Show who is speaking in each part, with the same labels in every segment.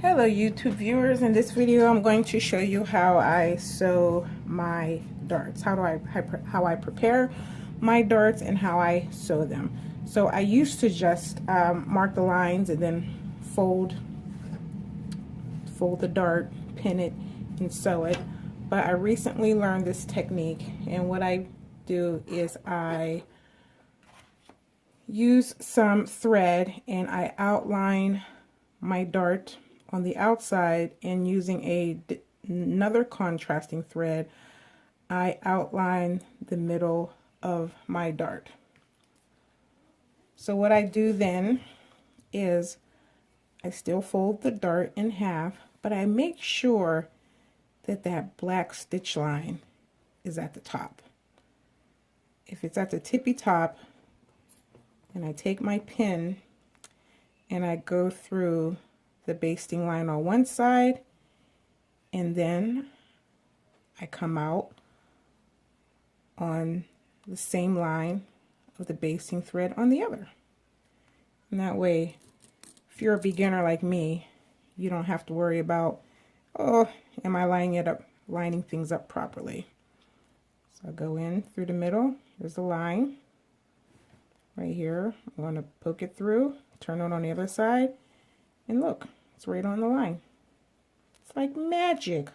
Speaker 1: Hello YouTube viewers, in this video I'm going to show you how I sew my darts, how I prepare my darts and how I sew them. So I used to just mark the lines and then fold the dart, pin it, and sew it. But I recently learned this technique, and what I do is I use some thread and I outline my dart on the outside, and using another contrasting thread I outline the middle of my dart. So what I do then is I still fold the dart in half, but I make sure that that black stitch line is at the top. If it's at the tippy top, and I take my pin and I go through the basting line on one side, and then I come out on the same line of the basting thread on the other. And that way, if you're a beginner like me, you don't have to worry about, oh, am I lining things up properly. So I go in through the middle. Here's the line right here. I'm going to poke it through, turn it on the other side, and look, it's right on the line. It's like magic.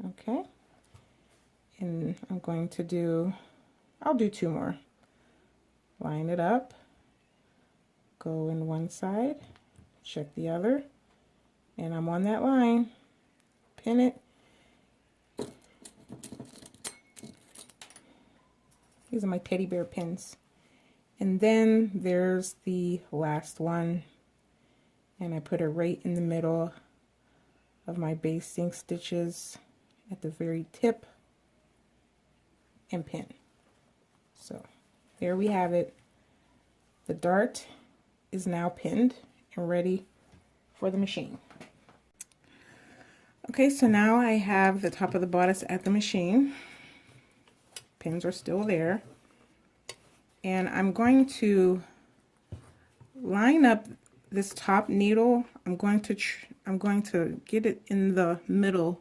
Speaker 1: Okay. And I'm going to I'll do two more. Line it up, go in one side, check the other, and I'm on that line. Pin it. These are my teddy bear pins. And then there's the last one, and I put it right in the middle of my basting stitches at the very tip and pin. So there we have it. The dart is now pinned and ready for the machine. Okay, so now I have the top of the bodice at the machine. Pins are still there. And I'm going to line up this top needle. I'm going to get it in the middle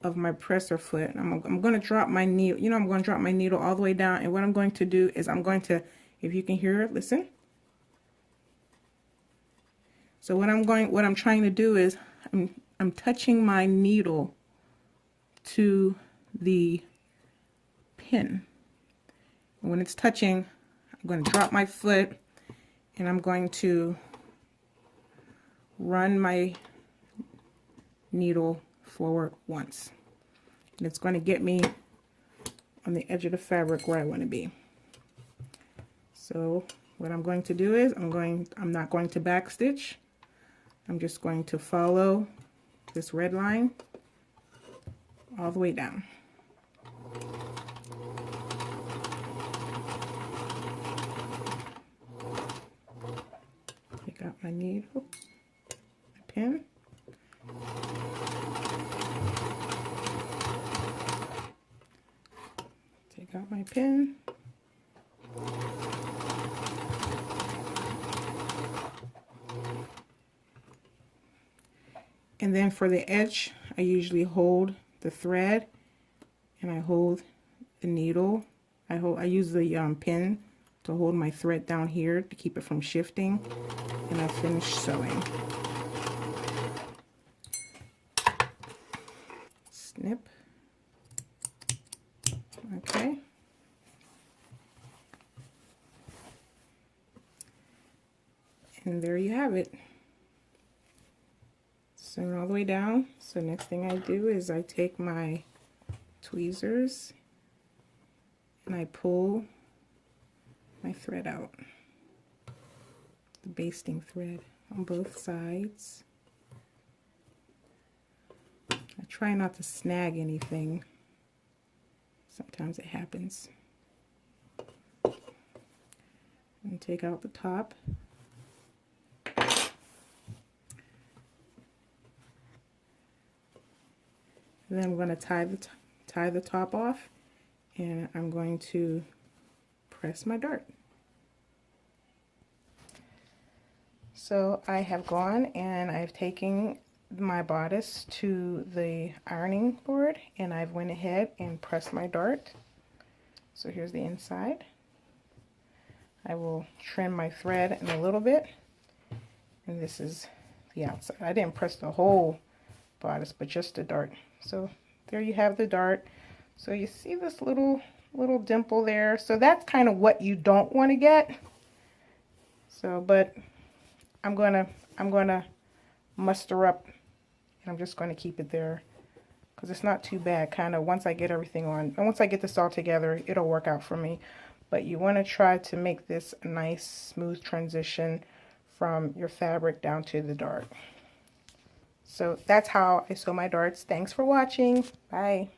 Speaker 1: of my presser foot. I'm going to drop my needle. I'm going to drop my needle all the way down. And what I'm going to do is I'm going to, if you can hear it, listen. So what I'm trying to do is I'm touching my needle to the pin. And when it's touching, I'm going to drop my foot and I'm going to run my needle forward once. And it's going to get me on the edge of the fabric where I want to be. So what I'm going to do is I'm not going to back stitch. I'm just going to follow this red line all the way down. Take out my needle, my pin. Take out my pin. And then for the edge, I usually hold the thread and I hold the needle. I use the pin to hold my thread down here to keep it from shifting, and I finish sewing. Snip. Okay. And there you have it. Sewn all the way down. So next thing I do is I take my tweezers and I pull my thread out, the basting thread on both sides. I try not to snag anything. Sometimes it happens. And take out the top. And then I'm going to tie the top off, and I'm going to press my dart. So I have gone and I've taken my bodice to the ironing board and I've went ahead and pressed my dart. So here's the inside. I will trim my thread in a little bit, and this is the outside. I didn't press the whole bodice, but just the dart. So there you have the dart. So you see this little dimple there. So that's kind of what you don't want to get. So, but I'm gonna muster up, and I'm just going to keep it there because it's not too bad. Kind of once I get everything on, and once I get this all together, it'll work out for me. But you want to try to make this a nice smooth transition from your fabric down to the dart. So that's how I sew my darts. Thanks for watching. Bye.